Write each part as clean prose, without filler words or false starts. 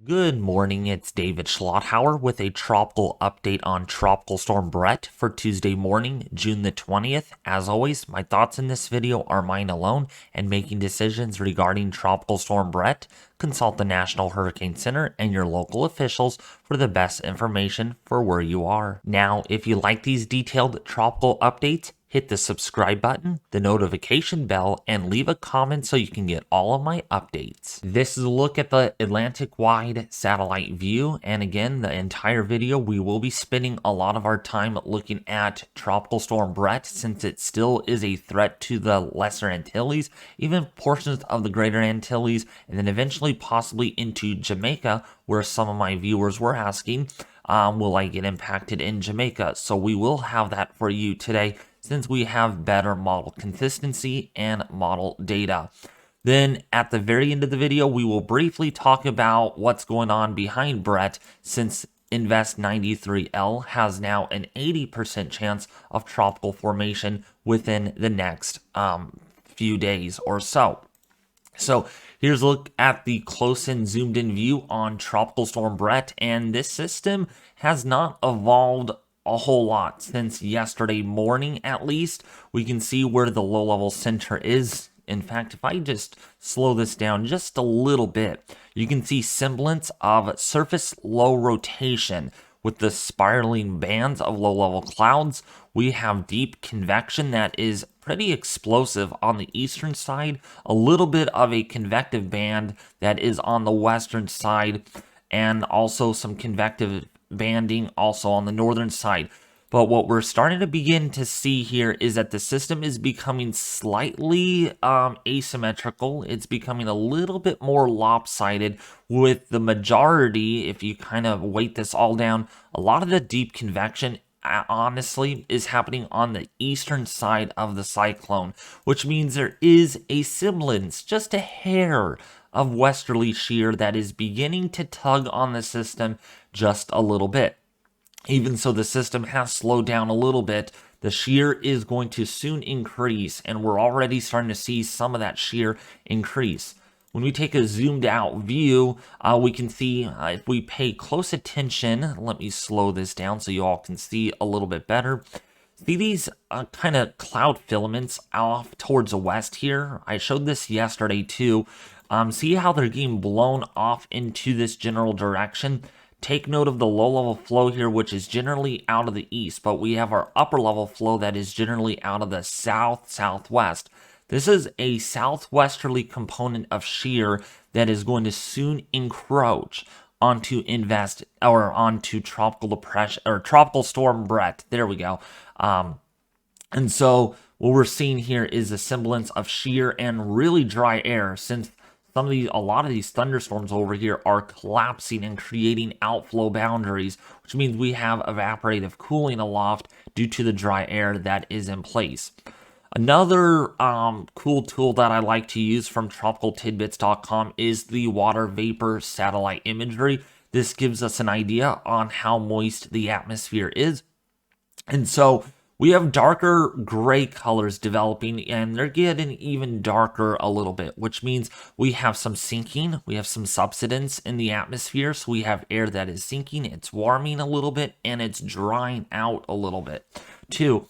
Good morning, it's David Schlotthauer with a tropical update on Tropical Storm Bret for Tuesday morning, June the 20th. As always, my thoughts in this video are mine alone, and making decisions regarding Tropical Storm Bret, consult the National Hurricane Center and your local officials for the best information for where you are. Now, if you like these detailed tropical updates, hit the subscribe button, the notification bell, and leave a comment so you can get all of my updates. This is a look at the Atlantic-wide satellite view, and again, the entire video, we will be spending a lot of our time looking at Tropical Storm Bret, since it still is a threat to the Lesser Antilles, even portions of the Greater Antilles, and then eventually possibly into Jamaica, where some of my viewers were asking, will I get impacted in Jamaica? So we will have that for you today, since we have better model consistency and model data. Then at the very end of the video, we will briefly talk about what's going on behind Bret, since Invest 93L has now an 80% chance of tropical formation within the next few days or so. So here's a look at the close and zoomed in view on Tropical Storm Bret, and this system has not evolved a whole lot since yesterday morning. At least we can see where the low level center is. In fact, if I just slow this down just a little bit, you can see semblance of surface low rotation with the spiraling bands of low level clouds. We have deep convection that is pretty explosive on the eastern side, a little bit of a convective band that is on the western side, and also some convective banding also on the northern side. But what we're starting to begin to see here is that the system is becoming slightly asymmetrical. It's becoming a little bit more lopsided, with the majority, if you kind of weight this all down, a lot of the deep convection honestly is happening on the eastern side of the cyclone, which means there is a semblance, just a hair, of westerly shear that is beginning to tug on the system just a little bit. Even so, the system has slowed down a little bit. The shear is going to soon increase, and we're already starting to see some of that shear increase. When we take a zoomed out view, we can see if we pay close attention, let me slow this down so you all can see a little bit better. See these kind of cloud filaments off towards the west here? I showed this yesterday too. See how they're getting blown off into this general direction? Take note of the low level flow here, which is generally out of the east, but we have our upper level flow that is generally out of the south-southwest. This is a southwesterly component of shear that is going to soon encroach onto onto tropical depression or Tropical Storm Bret. There we go. And so what we're seeing here is a semblance of shear and really dry air, since a lot of these thunderstorms over here are collapsing and creating outflow boundaries, which means we have evaporative cooling aloft due to the dry air that is in place. Another cool tool that I like to use from tropicaltidbits.com is the water vapor satellite imagery. This gives us an idea on how moist the atmosphere is. And so we have darker gray colors developing, and they're getting even darker a little bit, which means we have some sinking, we have some subsidence in the atmosphere. So we have air that is sinking, it's warming a little bit, and it's drying out a little bit too.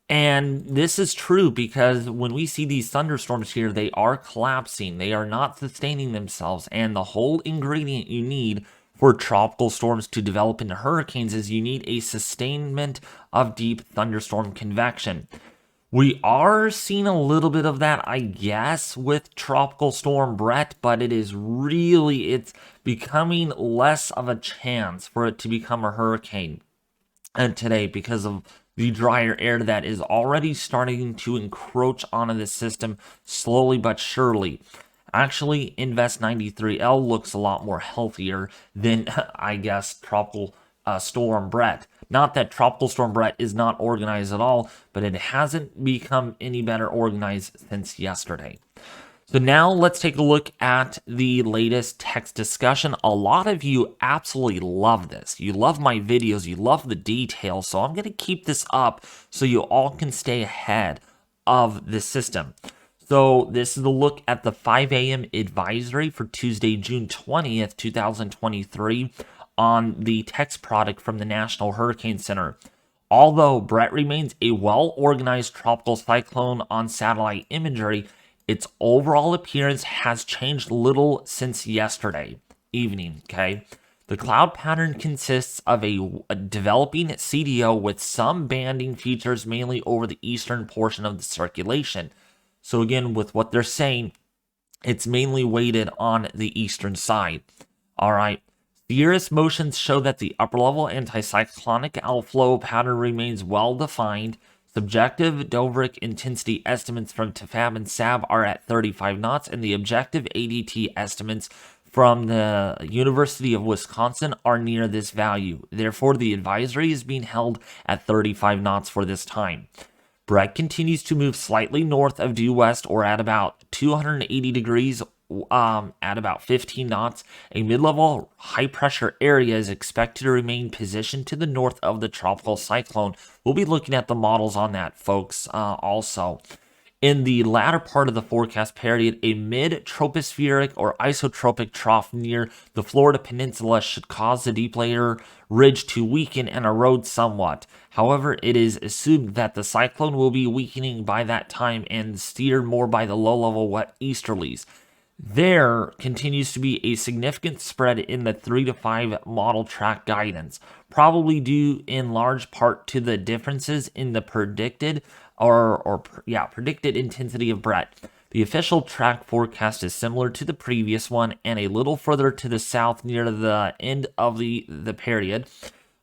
And this is true because when we see these thunderstorms here, they are collapsing, they are not sustaining themselves, and the whole ingredient you need for tropical storms to develop into hurricanes is you need a sustainment of deep thunderstorm convection. We are seeing a little bit of that, I guess, with Tropical Storm Bret, but it's becoming less of a chance for it to become a hurricane today, because of the drier air that is already starting to encroach onto the system slowly but surely. Actually, Invest 93L looks a lot more healthier than, I guess, Tropical Storm Bret. Not that Tropical Storm Bret is not organized at all, but it hasn't become any better organized since yesterday. So now let's take a look at the latest text discussion. A lot of you absolutely love this. You love my videos, you love the details, so I'm going to keep this up so you all can stay ahead of the system. So this is a look at the 5 a.m. advisory for Tuesday, June 20th, 2023 on the text product from the National Hurricane Center. Although Bret remains a well-organized tropical cyclone on satellite imagery, its overall appearance has changed little since yesterday evening, okay? The cloud pattern consists of a developing CDO with some banding features mainly over the eastern portion of the circulation. So again, with what they're saying, it's mainly weighted on the eastern side. All right. Cirrus motions show that the upper-level anticyclonic outflow pattern remains well-defined. Subjective Dvorak intensity estimates from TAFB and SAB are at 35 knots, and the objective ADT estimates from the University of Wisconsin are near this value. Therefore, the advisory is being held at 35 knots for this time. Bret continues to move slightly north of due west or at about 280 degrees at about 15 knots. A mid-level high-pressure area is expected to remain positioned to the north of the tropical cyclone. We'll be looking at the models on that, folks, also. In the latter part of the forecast period, a mid-tropospheric or isotropic trough near the Florida Peninsula should cause the deep layer ridge to weaken and erode somewhat. However, it is assumed that the cyclone will be weakening by that time and steered more by the low-level wet easterlies. There continues to be a significant spread in the 3 to 5 model track guidance, probably due in large part to the differences in the predicted intensity of Bret. The official track forecast is similar to the previous one and a little further to the south near the end of the period.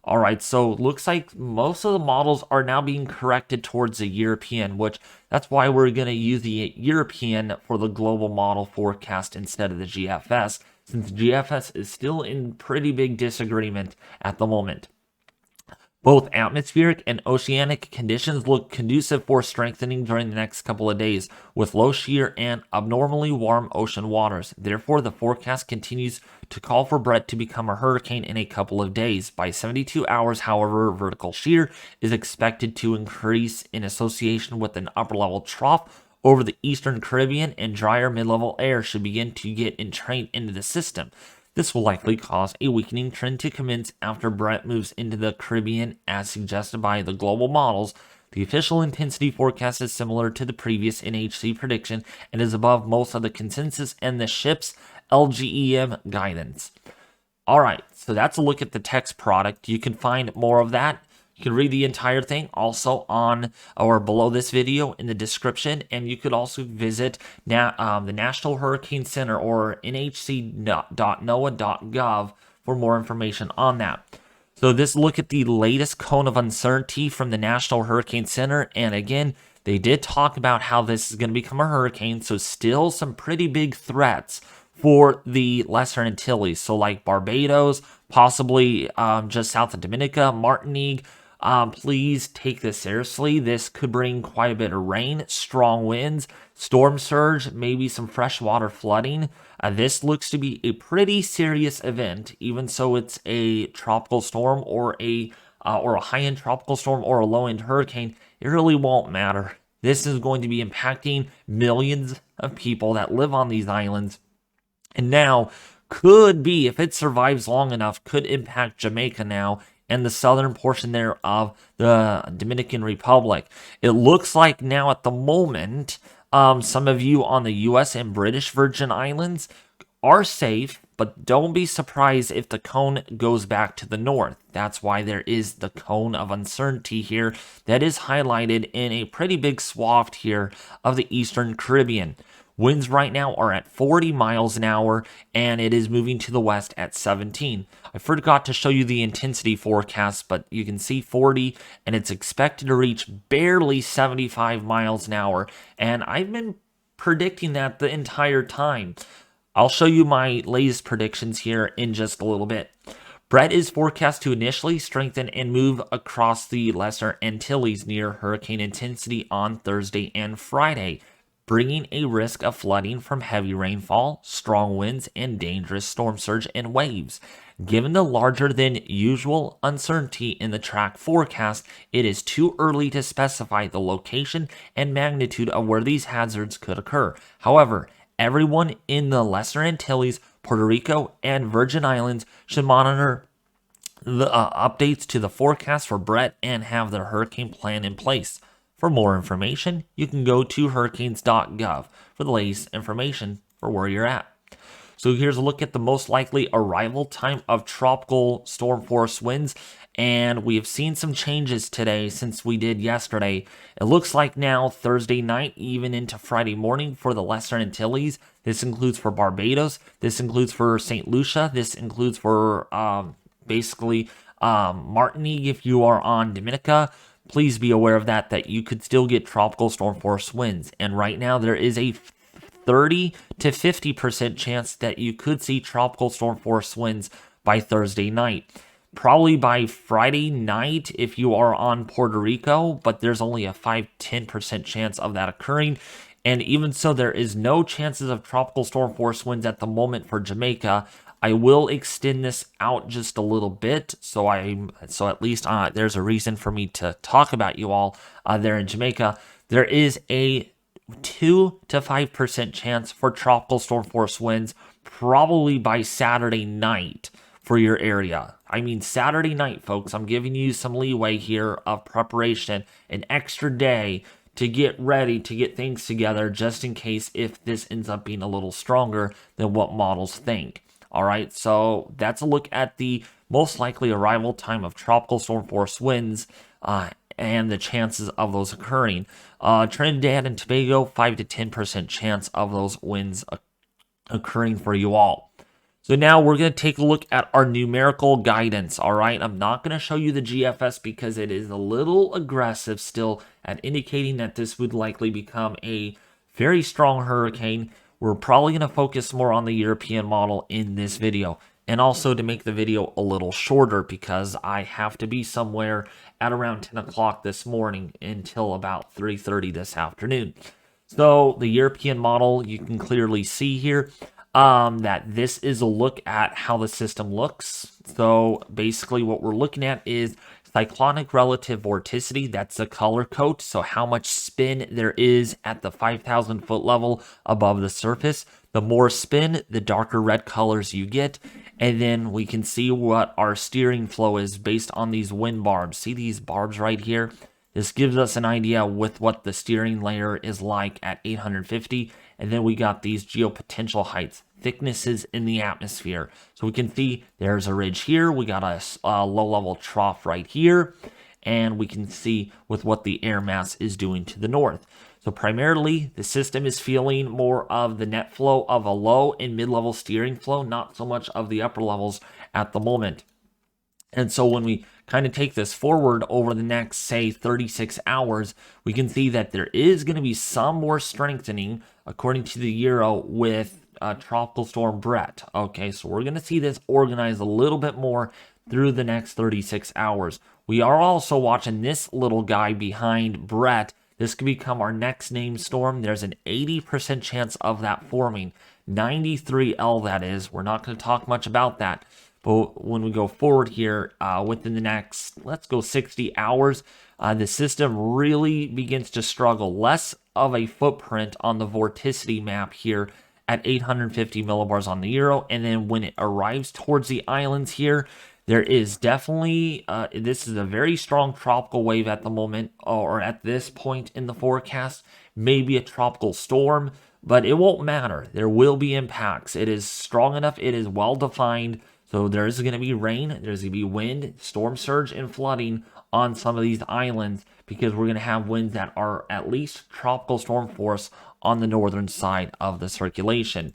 All right, so looks like most of the models are now being corrected towards the European, which that's why we're going to use the European for the global model forecast instead of the GFS, since GFS is still in pretty big disagreement at the moment. Both atmospheric and oceanic conditions look conducive for strengthening during the next couple of days, with low shear and abnormally warm ocean waters. Therefore, the forecast continues to call for Bret to become a hurricane in a couple of days. By 72 hours, however, vertical shear is expected to increase in association with an upper-level trough over the eastern Caribbean, and drier mid-level air should begin to get entrained into the system. This will likely cause a weakening trend to commence after Bret moves into the Caribbean as suggested by the global models. The official intensity forecast is similar to the previous NHC prediction and is above most of the consensus and the ship's LGEM guidance. Alright, so that's a look at the text product. You can find more of that. You can read the entire thing also on or below this video in the description, and you could also visit the National Hurricane Center or nhc.noaa.gov for more information on that. So this look at the latest cone of uncertainty from the National Hurricane Center, and again, they did talk about how this is going to become a hurricane, so still some pretty big threats for the Lesser Antilles, so like Barbados, possibly just south of Dominica, Martinique. Please take this seriously. This could bring quite a bit of rain, strong winds, storm surge, maybe some freshwater flooding. This looks to be a pretty serious event, even so it's a tropical storm or a high-end tropical storm or a low-end hurricane. It really won't matter. This is going to be impacting millions of people that live on these islands, and now could be, if it survives long enough, could impact Jamaica now and the southern portion there of the Dominican Republic. It looks like now at the moment, some of you on the U.S. and British Virgin Islands are safe, but don't be surprised if the cone goes back to the north. That's why there is the cone of uncertainty here that is highlighted in a pretty big swath here of the eastern Caribbean. Winds right now are at 40 miles an hour, and it is moving to the west at 17. I forgot to show you the intensity forecast, but you can see 40, and it's expected to reach barely 75 miles an hour, and I've been predicting that the entire time. I'll show you my latest predictions here in just a little bit. Bret is forecast to initially strengthen and move across the Lesser Antilles near hurricane intensity on Thursday and Friday. bringing a risk of flooding from heavy rainfall, strong winds, and dangerous storm surge and waves. Given the larger than usual uncertainty in the track forecast, it is too early to specify the location and magnitude of where these hazards could occur. However, everyone in the Lesser Antilles, Puerto Rico, and Virgin Islands should monitor the updates to the forecast for Bret and have their hurricane plan in place. For more information, you can go to hurricanes.gov for the latest information for where you're at. So here's a look at the most likely arrival time of tropical storm force winds, and we have seen some changes today since we did yesterday. It looks like now Thursday night, even into Friday morning for the Lesser Antilles. This includes for Barbados. This includes for St. Lucia. This includes for Martinique if you are on Dominica. Please be aware of that you could still get tropical storm force winds. And right now there is a 30 to 50% chance that you could see tropical storm force winds by Thursday night. Probably by Friday night if you are on Puerto Rico, but there's only a 5-10% chance of that occurring. And even so, there is no chances of tropical storm force winds at the moment for Jamaica. I will extend this out just a little bit, so at least there's a reason for me to talk about you all there in Jamaica. There is a 2 to 5% chance for tropical storm force winds probably by Saturday night for your area. I mean Saturday night, folks. I'm giving you some leeway here of preparation, an extra day to get ready, to get things together, just in case if this ends up being a little stronger than what models think. All right, so that's a look at the most likely arrival time of tropical storm force winds and the chances of those occurring. Trinidad and Tobago, 5 to 10% chance of those winds occurring for you all. So now we're going to take a look at our numerical guidance, all right? I'm not going to show you the GFS because it is a little aggressive still at indicating that this would likely become a very strong hurricane. We're probably going to focus more on the European model in this video, and also to make the video a little shorter because I have to be somewhere at around 10 o'clock this morning until about 3:30 this afternoon. So the European model, you can clearly see here that this is a look at how the system looks. So basically what we're looking at is cyclonic relative vorticity. That's the color code. So how much spin there is at the 5,000 foot level above the surface. The more spin, the darker red colors you get. And then we can see what our steering flow is based on these wind barbs. See these barbs right here? This gives us an idea with what the steering layer is like at 850. And then we got these geopotential heights, thicknesses in the atmosphere. So we can see there's a ridge here. We got a low-level trough right here. And we can see with what the air mass is doing to the north. So primarily, the system is feeling more of the net flow of a low and mid-level steering flow, not so much of the upper levels at the moment. And so when we kind of take this forward over the next, say, 36 hours, we can see that there is going to be some more strengthening, according to the Euro, with Tropical Storm Bret. Okay, so we're going to see this organize a little bit more through the next 36 hours. We are also watching this little guy behind Bret. This could become our next named storm. There's an 80% chance of that forming. 93L, that is. We're not going to talk much about that. But when we go forward here, within the next, let's go 60 hours, the system really begins to struggle. Less of a footprint on the vorticity map here at 850 millibars on the Euro. And then when it arrives towards the islands here, there is definitely, this is a very strong tropical wave at the moment, or at this point in the forecast, maybe a tropical storm, but it won't matter. There will be impacts. It is strong enough. It is well defined. So there's going to be rain, there's going to be wind, storm surge, and flooding on some of these islands because we're going to have winds that are at least tropical storm force on the northern side of the circulation.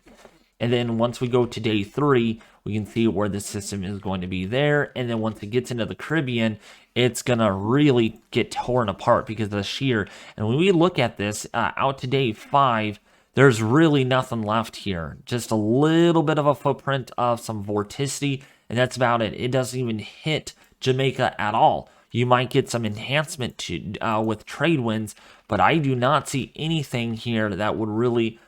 And then once we go to day 3, we can see where the system is going to be there. And then once it gets into the Caribbean, it's going to really get torn apart because of the shear. And when we look at this out to day 5, there's really nothing left here. Just a little bit of a footprint of some vorticity, and that's about it. It doesn't even hit Jamaica at all. you might get some enhancement to with trade winds, but I do not see anything here that would really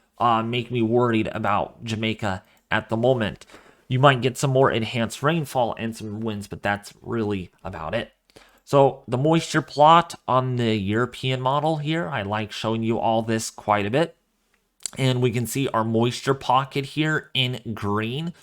make me worried about Jamaica at the moment. You might get some more enhanced rainfall and some winds, but that's really about it. So the moisture plot on the European model here, I like showing you all this quite a bit. And we can see our moisture pocket here in green.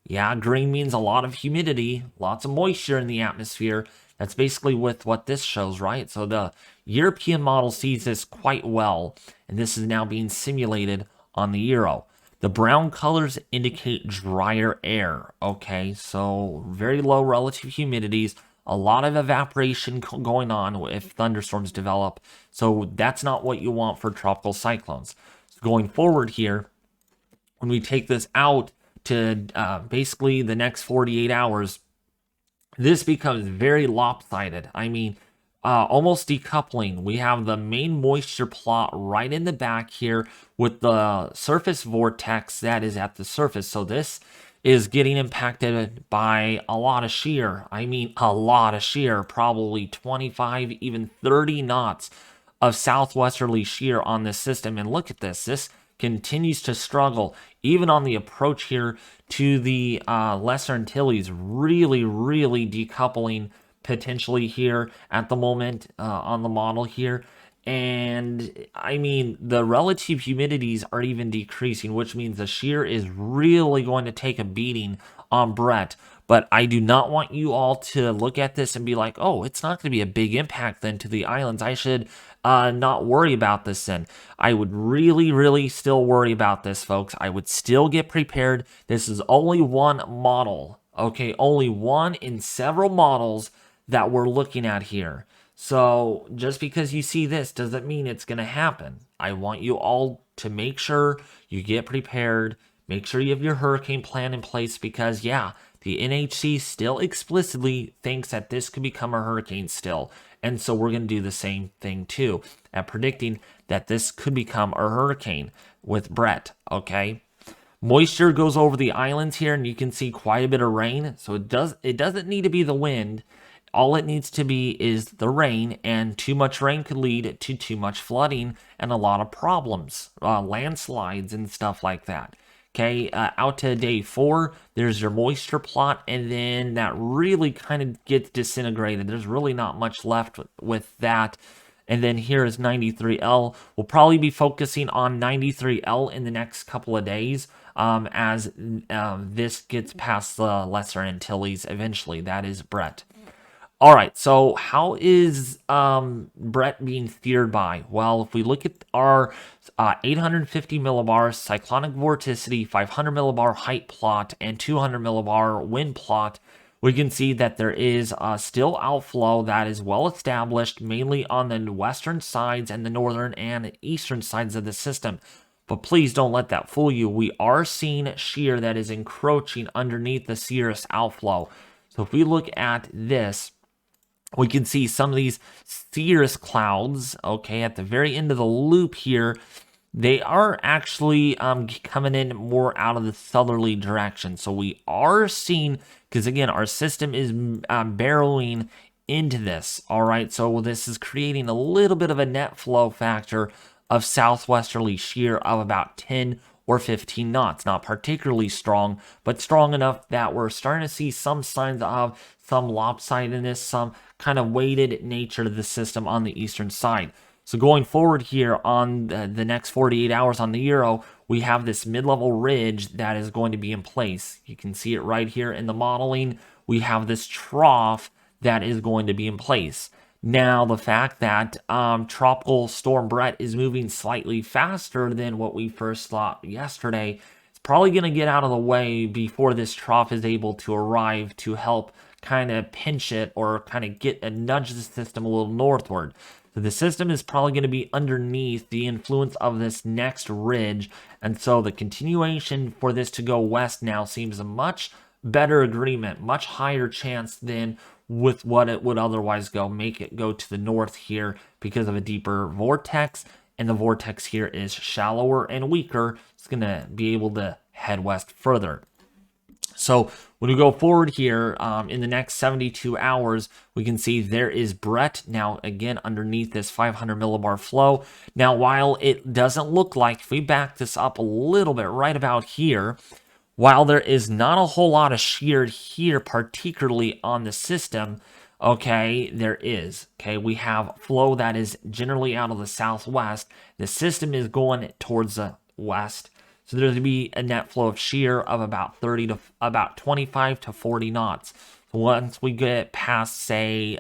Yeah, green means a lot of humidity, lots of moisture in the atmosphere. That's basically with what this shows, right? So the European model sees this quite well, and this is now being simulated on the Euro. The brown colors indicate drier air, okay? So very low relative humidities, a lot of evaporation going on if thunderstorms develop. So that's not what you want for tropical cyclones. So going forward here, when we take this out to basically the next 48 hours, this becomes very lopsided. I mean, almost decoupling. We have the main moisture plot right in the back here with the surface vortex that is at the surface. So this is getting impacted by a lot of shear. I mean, a lot of shear, probably 25, even 30 knots of southwesterly shear on this system. And look at this. This continues to struggle even on the approach here to the Lesser Antilles, really decoupling potentially here at the moment on the model here. And I mean, the relative humidities are even decreasing, which means the shear is really going to take a beating on Bret. But I do not want you all to look at this and be like, oh, it's not going to be a big impact then to the islands. I should not worry about this then. I would really still worry about this, folks. I would still get prepared. This is only one model, okay? Only one in several models that we're looking at here. So just because you see this doesn't mean it's going to happen. I want you all to make sure you get prepared. Make sure you have your hurricane plan in place because, yeah, the NHC still explicitly thinks that this could become a hurricane still. And so we're going to do the same thing too at predicting that this could become a hurricane with Bret, okay? Moisture goes over the islands here and you can see quite a bit of rain. So it doesn't need to be the wind. All it needs to be is the rain, and too much rain could lead to too much flooding and a lot of problems, landslides and stuff like that. Okay, out to day 4, there's your moisture plot, and then that really kind of gets disintegrated. There's really not much left with that. And then here is 93L. We'll probably be focusing on 93L in the next couple of days as this gets past the Lesser Antilles eventually. That is Bret. All right, so how is Bret being steered by? Well, if we look at our 850 millibar cyclonic vorticity, 500 millibar height plot, and 200 millibar wind plot, we can see that there is still outflow that is well established, mainly on the western sides and the northern and eastern sides of the system. But please don't let that fool you. We are seeing shear that is encroaching underneath the cirrus outflow. So if we look at this, we can see some of these cirrus clouds, okay, at the very end of the loop here. They are actually coming in more out of the southerly direction. So we are seeing, because again, our system is barreling into this, all right? So this is creating a little bit of a net flow factor of southwesterly shear of about 10 or 15 knots. Not particularly strong, but strong enough that we're starting to see some signs of some lopsidedness, some kind of weighted nature to the system on the eastern side. So going forward here on the next 48 hours on the Euro, we have this mid-level ridge that is going to be in place. You can see it right here in the modeling. We have this trough that is going to be in place. Now, the fact that Tropical Storm Bret is moving slightly faster than what we first thought yesterday, it's probably going to get out of the way before this trough is able to arrive to help kind of pinch it or kind of get nudge the system a little northward. So the system is probably going to be underneath the influence of this next ridge, and so the continuation for this to go west now seems a much better agreement, much higher chance than with what it would otherwise go, make it go to the north here because of a deeper vortex, and the vortex here is shallower and weaker. It's going to be able to head west further. So When we go forward here in the next 72 hours, we can see there is Bret now again underneath this 500 millibar flow. Now, while it doesn't look like, if we back this up a little bit right about here, while there is not a whole lot of shear here, particularly on the system, okay, there is. Okay, we have flow that is generally out of the southwest. The system is going towards the west. So there's going to be a net flow of shear of about 25 to 40 knots. So once we get past, say,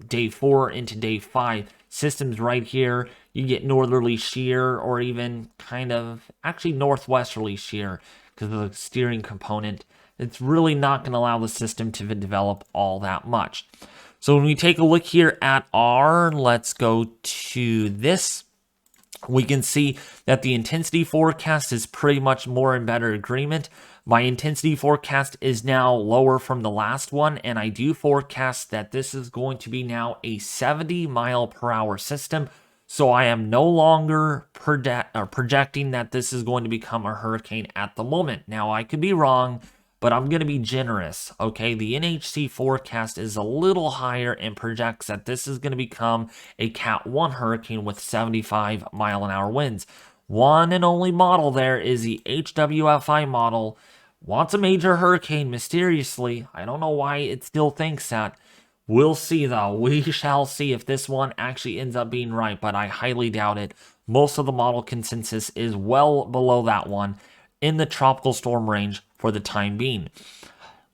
day 4 into day 5, systems right here, you get northerly shear or even kind of actually northwesterly shear because of the steering component. It's really not going to allow the system to develop all that much. So when we take a look here at let's go to this. We can see that the intensity forecast is pretty much more in better agreement. My intensity forecast is now lower from the last one, and I do forecast that this is going to be now a 70 mile per hour system. So I am no longer projecting that this is going to become a hurricane at the moment. Now, I could be wrong, but I'm going to be generous, okay? The NHC forecast is a little higher and projects that this is going to become a Cat 1 hurricane with 75 mile an hour winds. One and only model there is the HWRF model. Wants a major hurricane mysteriously. I don't know why it still thinks that. We'll see, though. We shall see if this one actually ends up being right, but I highly doubt it. Most of the model consensus is well below that one in the tropical storm range for the time being.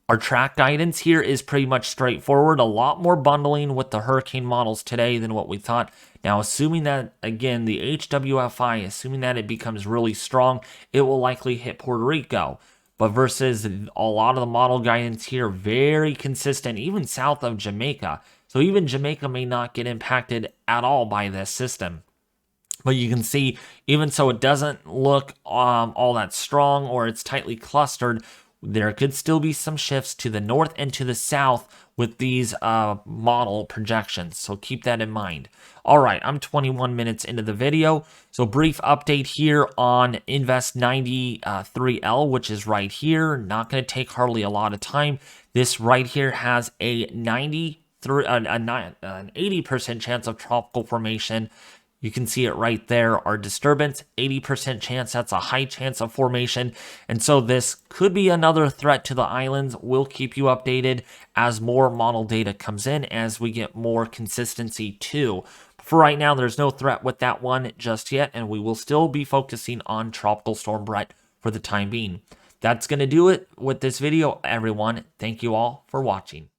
Our track guidance here is pretty much straightforward. A lot more bundling with the hurricane models today than what we thought. Now, assuming that, again, the HWRF, assuming that it becomes really strong, it will likely hit Puerto Rico. But versus a lot of the model guidance here, very consistent, even south of Jamaica. So even Jamaica may not get impacted at all by this system. But you can see, even so it doesn't look all that strong or it's tightly clustered, there could still be some shifts to the north and to the south with these model projections. So keep that in mind. All right, I'm 21 minutes into the video. So brief update here on Invest 93L, which is right here. Not going to take hardly a lot of time. This right here has an 80% chance of tropical formation. You can see it right there. Our disturbance, 80% chance. That's a high chance of formation. And so this could be another threat to the islands. We'll keep you updated as more model data comes in, as we get more consistency too. For right now, there's no threat with that one just yet, and we will still be focusing on Tropical Storm Bret for the time being. That's going to do it with this video, everyone. Thank you all for watching.